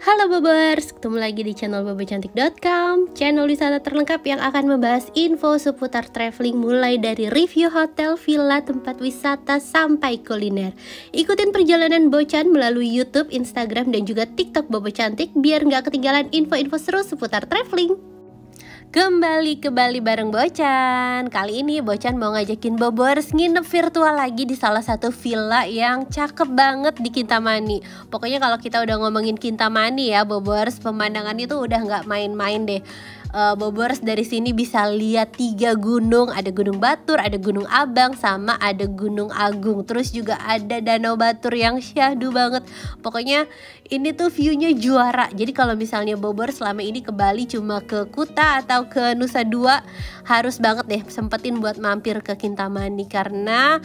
Halo Bobers, ketemu lagi di channel bobocantik.com, channel wisata terlengkap yang akan membahas info seputar traveling mulai dari review hotel, villa, tempat wisata, sampai kuliner. Ikutin perjalanan Bocan melalui YouTube, Instagram, dan juga TikTok Bobo Cantik biar nggak ketinggalan info-info seru seputar traveling. Kembali ke Bali bareng Bocan. Kali ini Bocan mau ngajakin Bobers nginep virtual lagi di salah satu villa yang cakep banget di Kintamani. Pokoknya kalau kita udah ngomongin Kintamani ya Bobers, pemandangannya tuh udah nggak main-main deh. Bobers dari sini bisa lihat 3 gunung, ada Gunung Batur, ada Gunung Abang, sama ada Gunung Agung. Terus juga ada Danau Batur yang syahdu banget. Pokoknya ini tuh view-nya juara. Jadi kalau misalnya Bobers selama ini ke Bali cuma ke Kuta atau ke Nusa Dua, harus banget deh sempetin buat mampir ke Kintamani karena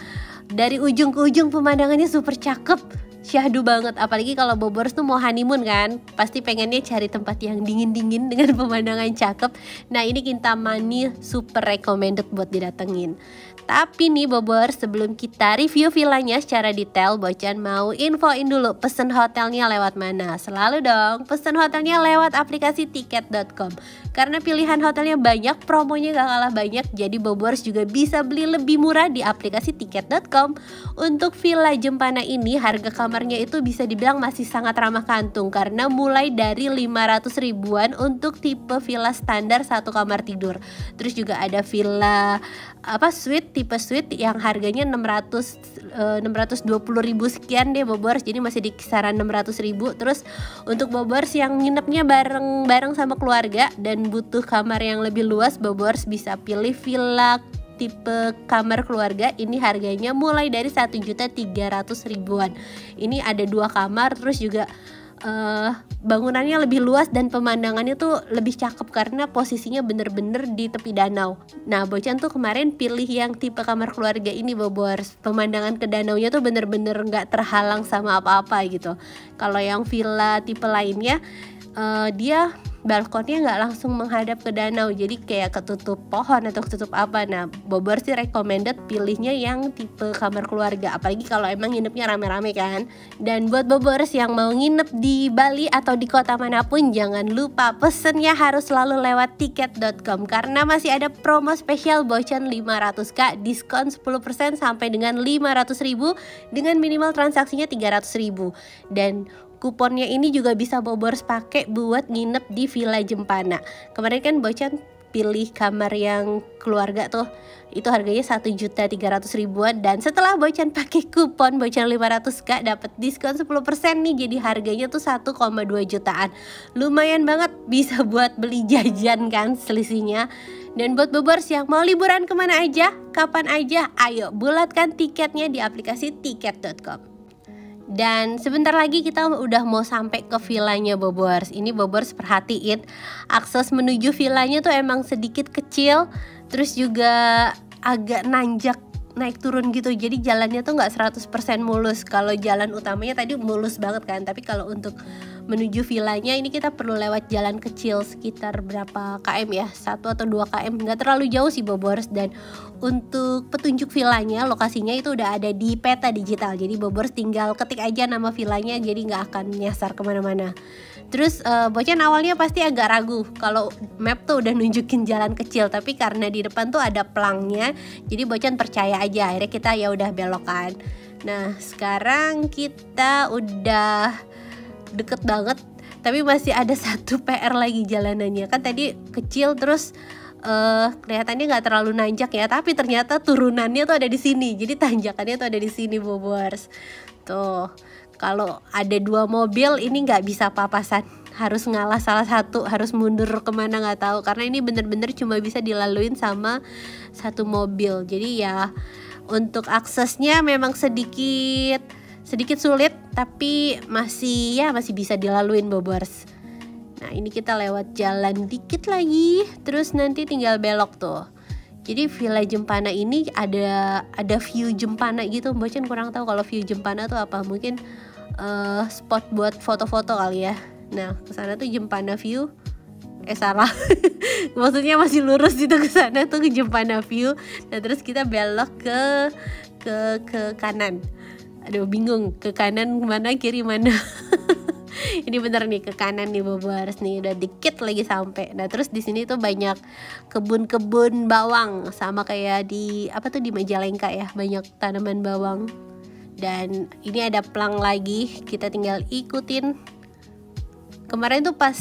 dari ujung ke ujung pemandangannya super cakep. Syahdu banget, apalagi kalau Bobers tuh mau honeymoon kan, pasti pengennya cari tempat yang dingin-dingin dengan pemandangan cakep. Nah ini Kintamani super recommended buat didatengin. Tapi nih Bobers, sebelum kita review villanya secara detail, Bocan mau infoin dulu pesen hotelnya lewat mana. Selalu dong pesen hotelnya lewat aplikasi tiket.com. Karena pilihan hotelnya banyak, promonya gak kalah banyak, jadi Bobers juga bisa beli lebih murah di aplikasi tiket.com. Untuk Villa Jempana ini harga kamarnya itu bisa dibilang masih sangat ramah kantung karena mulai dari 500 ribuan untuk tipe villa standar 1 kamar tidur. Terus juga ada villa suite, tipe suite yang harganya 620 ribu sekian deh Bobers, jadi masih di kisaran 600 ribu. Terus untuk Bobers yang nginepnya bareng sama keluarga dan butuh kamar yang lebih luas, Bobers bisa pilih villa tipe kamar keluarga. Ini harganya mulai dari 1.300.000-an. Ini ada 2 kamar, terus juga bangunannya lebih luas dan pemandangannya tuh lebih cakep karena posisinya bener-bener di tepi danau. Nah Bocan tuh kemarin pilih yang tipe kamar keluarga ini Bobors. Pemandangan ke danaunya tuh bener-bener gak terhalang sama apa-apa gitu. Kalau yang villa tipe lainnya dia balkonnya nggak langsung menghadap ke danau, jadi kayak ketutup pohon atau ketutup apa. Nah Bobers sih recommended pilihnya yang tipe kamar keluarga, apalagi kalau emang nginepnya rame-rame kan. Dan buat Bobers yang mau nginep di Bali atau di kota manapun, jangan lupa pesennya harus selalu lewat tiket.com karena masih ada promo spesial Bocan 500k, diskon 10% sampai dengan 500.000 dengan minimal transaksinya 300.000. Dan kuponnya ini juga bisa Bobers pakai buat nginep di Villa Jempana. Kemarin kan Bocan pilih kamar yang keluarga tuh, itu harganya 1.300.000-an, dan setelah Bocan pakai kupon Bocan 500k dapat diskon 10% nih, jadi harganya tuh 1,2 jutaan. Lumayan banget, bisa buat beli jajan kan selisihnya. Dan buat Bobers yang mau liburan kemana aja, kapan aja, ayo bulatkan tiketnya di aplikasi tiket.com. Dan sebentar lagi kita udah mau sampai ke villanya Bobers. Ini Bobers perhatiin, akses menuju villanya tuh emang sedikit kecil, terus juga agak nanjak, naik turun gitu. Jadi jalannya tuh gak 100% mulus. Kalau jalan utamanya tadi mulus banget kan, tapi kalau untuk menuju villanya ini kita perlu lewat jalan kecil sekitar berapa km ya, 1 atau 2 km, nggak terlalu jauh sih Bobers. Dan untuk petunjuk villanya, lokasinya itu udah ada di peta digital, jadi Bobers tinggal ketik aja nama villanya, jadi nggak akan nyasar kemana-mana. Terus Bocan awalnya pasti agak ragu kalau map tuh udah nunjukin jalan kecil, tapi karena di depan tuh ada pelangnya, jadi Bocan percaya aja. Akhirnya kita ya udah belokan. Nah sekarang kita udah deket banget, tapi masih ada satu PR lagi jalanannya. Kan tadi kecil, terus kelihatannya nggak terlalu nanjak ya, tapi ternyata turunannya tuh ada di sini. Jadi tanjakannya tuh ada di sini Bobers. Tuh kalau ada 2 mobil ini nggak bisa papasan, harus ngalah salah satu, harus mundur kemana nggak tahu, karena ini bener-bener cuma bisa dilaluin sama 1 mobil. Jadi ya untuk aksesnya memang sedikit sulit, tapi masih bisa dilaluin Bobers. Nah ini kita lewat jalan dikit lagi, terus nanti tinggal belok tuh. Jadi Villa Jempana ini ada view Jempana gitu. Bocan kurang tahu kalau view Jempana tuh apa, mungkin spot buat foto-foto kali ya. Nah kesana tuh Jempana View, salah maksudnya masih lurus gitu ke sana tuh ke Jempana View. Nah terus kita belok ke kanan. Aduh bingung ke kanan mana kiri mana. Ini bener nih ke kanan nih Bobers nih, udah dikit lagi sampai. Nah terus di sini tuh banyak kebun-kebun bawang, sama kayak di apa tuh di Majalengka ya, banyak tanaman bawang. Dan ini ada plang lagi, kita tinggal ikutin. Kemarin tuh pas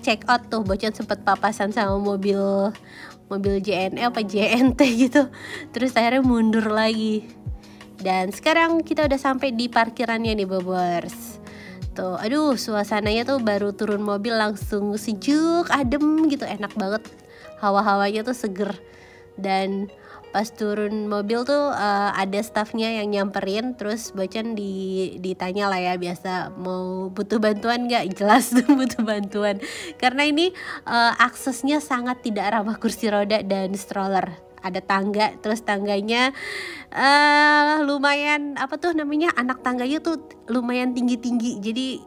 check out tuh Bocan sempet papasan sama mobil JNE apa JNT gitu. Terus akhirnya mundur lagi. Dan sekarang kita udah sampai di parkirannya nih Bobers. Tuh, aduh suasananya tuh baru turun mobil langsung sejuk, adem gitu, enak banget. Hawa-hawanya tuh seger. Dan pas turun mobil tuh ada staffnya yang nyamperin, terus Bocan ditanya lah ya, biasa mau butuh bantuan nggak? Jelas tuh butuh bantuan. Karena ini aksesnya sangat tidak ramah kursi roda dan stroller. Ada tangga, terus tangganya lumayan apa tuh namanya, anak tangganya tuh lumayan tinggi-tinggi, jadi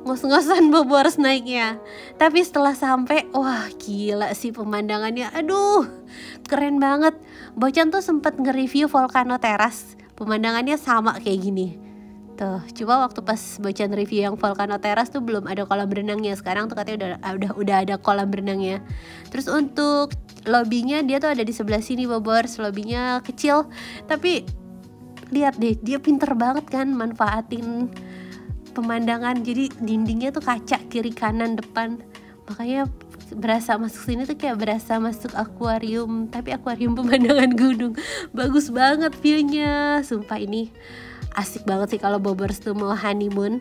ngos-ngosan Bobors naiknya. Tapi setelah sampai, wah gila sih pemandangannya, aduh keren banget. Bocan tuh sempet nge-review Volcano Terrace, pemandangannya sama kayak gini. Tuh, coba waktu pas Bocan review yang Volcano Terrace tuh belum ada kolam renangnya. Sekarang tuh katanya udah ada kolam renangnya. Terus untuk lobbynya dia tuh ada di sebelah sini Bobors, lobbynya kecil. Tapi lihat deh, dia pinter banget kan manfaatin pemandangan. Jadi dindingnya tuh kaca kiri kanan depan. Makanya berasa masuk sini tuh kayak berasa masuk akuarium, tapi akuarium pemandangan gunung. Bagus banget view-nya. Sumpah ini asik banget sih kalau Bobors tuh mau honeymoon.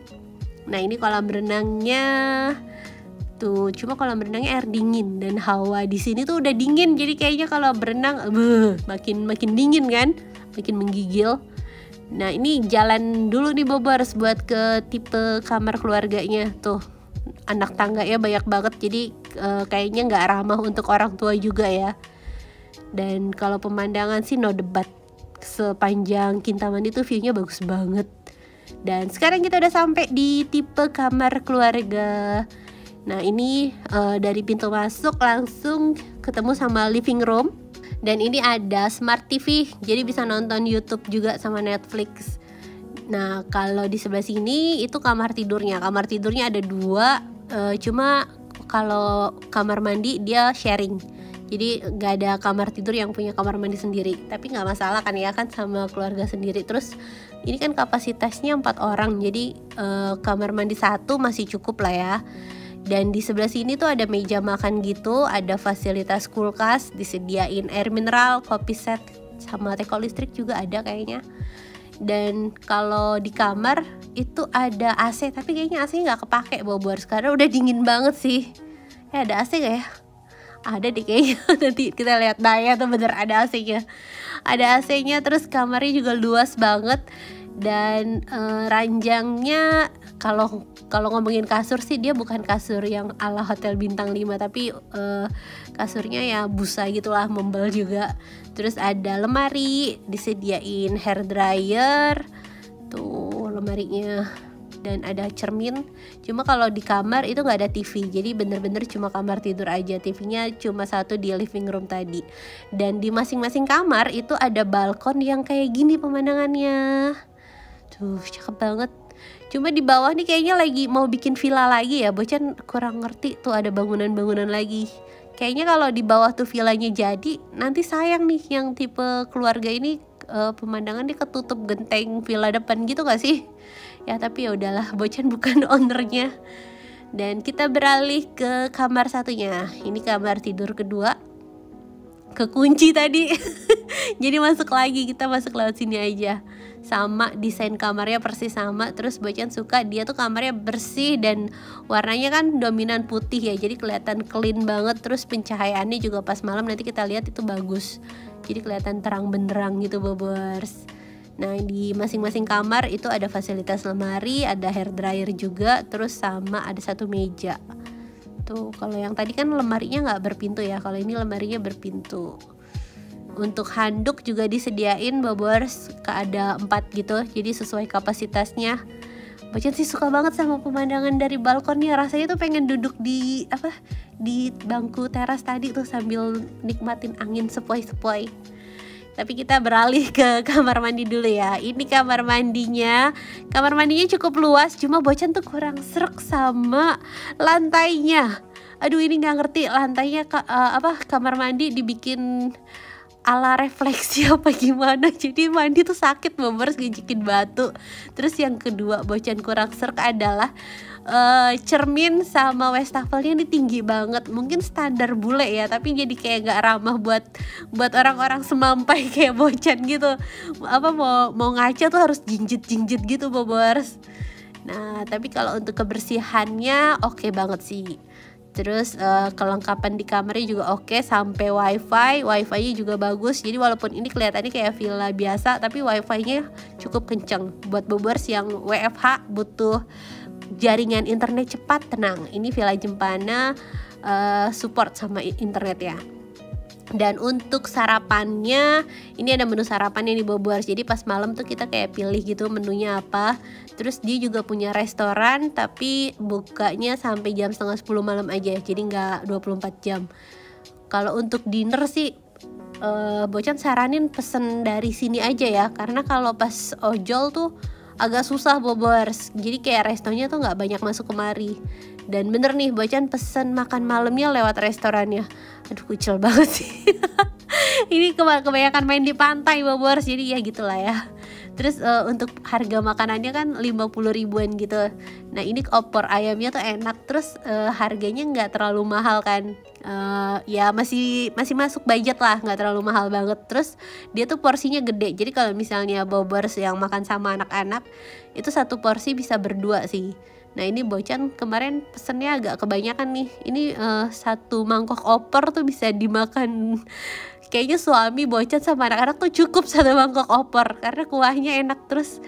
Nah ini kolam renangnya tuh, cuma kolam renangnya air dingin dan hawa di sini tuh udah dingin, jadi kayaknya kalau berenang makin dingin kan, makin menggigil. Nah ini jalan dulu nih Bobors buat ke tipe kamar keluarganya. Tuh anak tangga ya banyak banget, jadi kayaknya nggak ramah untuk orang tua juga ya. Dan kalau pemandangan sih no debat, sepanjang Kintamani tuh view-nya bagus banget. Dan sekarang kita udah sampai di tipe kamar keluarga. Nah ini dari pintu masuk langsung ketemu sama living room. Dan ini ada smart TV, jadi bisa nonton YouTube juga sama Netflix. Nah kalau di sebelah sini itu kamar tidurnya. Kamar tidurnya ada 2, cuma kalau kamar mandi dia sharing. Jadi gak ada kamar tidur yang punya kamar mandi sendiri. Tapi gak masalah kan ya, kan sama keluarga sendiri. Terus ini kan kapasitasnya 4 orang, jadi kamar mandi 1 masih cukup lah ya. Dan di sebelah sini tuh ada meja makan gitu, ada fasilitas kulkas, disediain air mineral, kopi set, sama teko listrik juga ada kayaknya. Dan kalau di kamar itu ada AC, tapi kayaknya AC gak kepake Bobors karena udah dingin banget sih. Ada AC gak ya? Ada deh kayaknya. Nanti kita lihat daya tuh bener ada AC-nya. Ada AC-nya, terus kamarnya juga luas banget. Dan ranjangnya kalau ngomongin kasur sih, dia bukan kasur yang ala hotel bintang 5, tapi kasurnya ya busa gitulah, membel juga. Terus ada lemari, disediain hair dryer. Tuh lemarinya. Dan ada cermin. Cuma kalau di kamar itu nggak ada TV, jadi bener-bener cuma kamar tidur aja. TV-nya cuma 1 di living room tadi. Dan di masing-masing kamar itu ada balkon yang kayak gini pemandangannya. Tuh cakep banget. Cuma di bawah nih kayaknya lagi mau bikin villa lagi ya. Bocan kurang ngerti tuh, ada bangunan-bangunan lagi. Kayaknya kalau di bawah tuh villanya jadi, nanti sayang nih yang tipe keluarga ini pemandangannya ketutup genteng villa depan gitu gak sih? Ya tapi ya udahlah, Bocan bukan ownernya. Dan kita beralih ke kamar satunya. Ini kamar tidur kedua. Kekunci tadi. Jadi masuk lagi, kita masuk lewat sini aja. Sama, desain kamarnya persis sama. Terus Bocan suka dia tuh kamarnya bersih dan warnanya kan dominan putih ya, jadi kelihatan clean banget. Terus pencahayaannya juga pas malam nanti kita lihat itu bagus, jadi kelihatan terang benderang gitu Bobors. Nah di masing-masing kamar itu ada fasilitas lemari, ada hair dryer juga, terus sama ada 1 meja. Tuh kalau yang tadi kan lemarinya nggak berpintu ya, kalau ini lemarinya berpintu. Untuk handuk juga disediain Bobors, ada 4 gitu, jadi sesuai kapasitasnya. Bocan sih suka banget sama pemandangan dari balkonnya, rasanya tuh pengen duduk di di bangku teras tadi tuh sambil nikmatin angin sepoi-sepoi. Tapi kita beralih ke kamar mandi dulu ya. Ini kamar mandinya. Kamar mandinya cukup luas, cuma Bocan tuh kurang srek sama lantainya. Aduh, ini nggak ngerti lantainya kamar mandi dibikin ala refleksi apa gimana, jadi mandi tuh sakit Bobers, ngejikin batu. Terus yang kedua Bocan kurang serk adalah cermin sama wastafelnya ini tinggi banget, mungkin standar bule ya, tapi jadi kayak gak ramah buat orang-orang semampai kayak Bocan gitu. Mau ngaca tuh harus jinjit gitu Bobers. Nah tapi kalau untuk kebersihannya oke banget sih. Terus kelengkapan di kamarnya juga oke, sampai wifi-nya juga bagus. Jadi walaupun ini kelihatannya kayak villa biasa, tapi wifi-nya cukup kenceng. Buat Bobers yang WFH butuh jaringan internet cepat, tenang, ini Villa Jempana support sama internet ya. Dan untuk sarapannya, ini ada menu sarapannya nih Bobers. Jadi pas malam tuh kita kayak pilih gitu menunya apa. Terus dia juga punya restoran, tapi bukanya sampai jam 9:30 malam aja, jadi nggak 24 jam. Kalau untuk dinner sih Bocan saranin pesen dari sini aja ya, karena kalau pas ojol tuh agak susah Bobers. Jadi kayak restonya tuh nggak banyak masuk kemari. Dan bener nih Bocan pesen makan malamnya lewat restorannya. Aduh kucel banget sih. Ini kebanyakan main di pantai Bobers, jadi ya gitulah ya. Terus untuk harga makanannya kan 50 ribuan gitu. Nah ini opor ayamnya tuh enak. Terus harganya nggak terlalu mahal kan. Ya masih masuk budget lah, nggak terlalu mahal banget. Terus dia tuh porsinya gede. Jadi kalau misalnya Bobers yang makan sama anak-anak, itu satu porsi bisa berdua sih. Nah ini Bocan kemarin pesennya agak kebanyakan nih. Ini satu mangkok opor tuh bisa dimakan. Kayaknya suami Bocan sama anak-anak tuh cukup satu mangkok opor, karena kuahnya enak, terus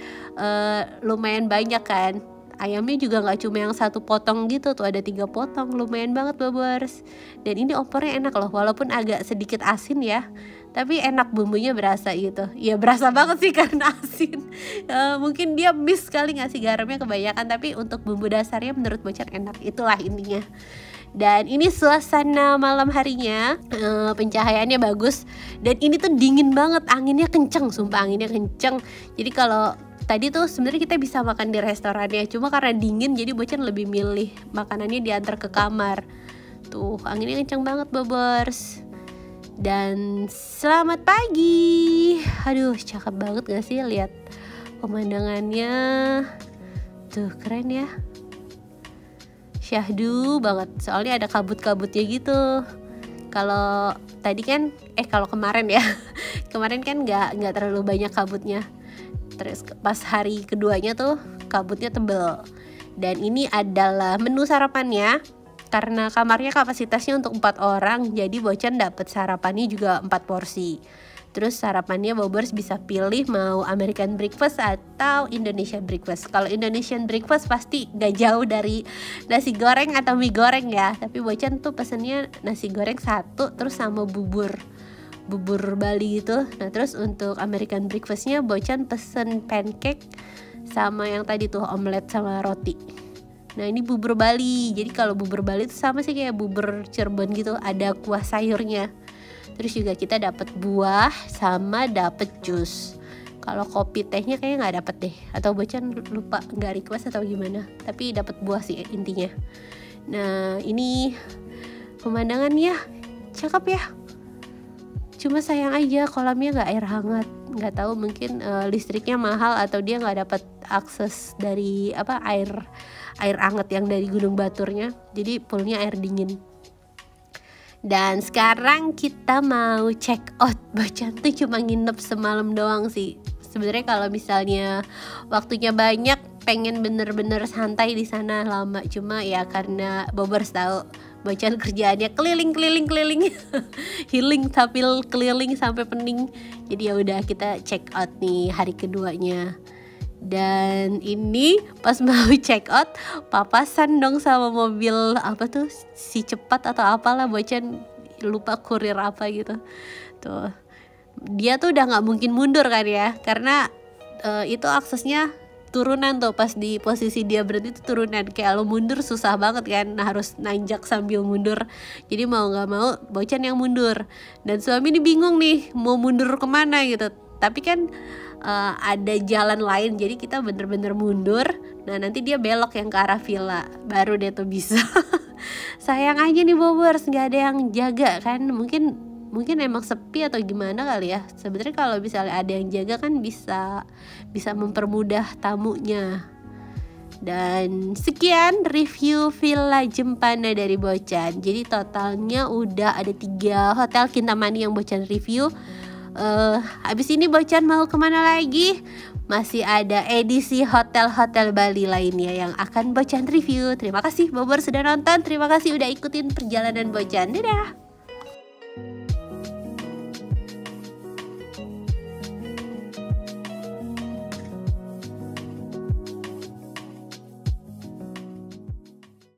lumayan banyak kan. Ayamnya juga nggak cuma yang satu potong gitu tuh, ada 3 potong, lumayan banget Bobers. Dan ini opornya enak loh, walaupun agak sedikit asin ya, tapi enak, bumbunya berasa gitu. Ya berasa banget sih karena asin. Mungkin dia miss kali ngasih garamnya kebanyakan, tapi untuk bumbu dasarnya menurut Bocan enak. Itulah intinya. Dan ini suasana malam harinya, pencahayaannya bagus. Dan ini tuh dingin banget, anginnya kenceng, sumpah anginnya kenceng. Jadi kalau tadi tuh sebenarnya kita bisa makan di restorannya, cuma karena dingin jadi Bocan lebih milih makanannya diantar ke kamar. Tuh anginnya kenceng banget Bobers. Dan selamat pagi. Aduh cakep banget gak sih lihat pemandangannya. Tuh keren ya, syahdu banget. Soalnya ada kabut-kabutnya gitu. Kalau tadi kan kalau kemarin ya kemarin kan nggak terlalu banyak kabutnya. Terus pas hari keduanya tuh kabutnya tebel. Dan ini adalah menu sarapannya. Karena kamarnya kapasitasnya untuk 4 orang, jadi Bocan dapat sarapannya juga 4 porsi. Terus sarapannya Bobers bisa pilih mau American breakfast atau Indonesian breakfast. Kalau Indonesian breakfast pasti gak jauh dari nasi goreng atau mie goreng ya. Tapi Bocan tuh pesennya nasi goreng 1, terus sama bubur Bali gitu. Nah terus untuk American breakfastnya Bocan pesen pancake sama yang tadi tuh omelet sama roti. Nah ini bubur Bali. Jadi kalau bubur Bali itu sama sih kayak bubur Cirebon gitu, ada kuah sayurnya. Terus juga kita dapat buah sama dapat jus. Kalau kopi tehnya kayaknya nggak dapet deh, atau Bocan lupa nggak request atau gimana. Tapi dapat buah sih intinya. Nah ini pemandangannya cakep ya. Cuma sayang aja kolamnya nggak air hangat. Nggak tahu mungkin listriknya mahal atau dia nggak dapat akses dari air hangat yang dari Gunung Baturnya. Jadi poolnya air dingin. Dan sekarang kita mau check out. Bocan tuh cuma nginep semalam doang sih. Sebenarnya kalau misalnya waktunya banyak, pengen bener-bener santai di sana lama. Cuma ya karena Bobers tahu Bocan kerjaannya keliling healing tapi keliling sampai pening. Jadi ya udah kita check out nih hari keduanya. Dan ini pas mau check out papasan dong sama mobil apa tuh, si cepat atau apalah, Bocan lupa kurir apa gitu. Tuh dia tuh udah nggak mungkin mundur kan ya, karena itu aksesnya turunan tuh, pas di posisi dia berhenti tuh turunan, kayak lo mundur susah banget kan, harus nanjak sambil mundur. Jadi mau nggak mau Bocan yang mundur, dan suami ini bingung nih mau mundur kemana gitu. Tapi kan ada jalan lain, jadi kita bener-bener mundur. Nah nanti dia belok yang ke arah villa, baru dia tuh bisa. Sayang aja nih Bobers, nggak ada yang jaga kan, mungkin emang sepi atau gimana kali ya. Sebenarnya kalau misalnya ada yang jaga kan bisa mempermudah tamunya. Dan sekian review Villa Jempana dari Bocan. Jadi totalnya udah ada 3 hotel Kintamani yang Bocan review. Habis ini Bocan mau kemana lagi? Masih ada edisi hotel-hotel Bali lainnya yang akan Bocan review. Terima kasih Bobor sudah nonton. Terima kasih udah ikutin perjalanan Bocan. Dadah.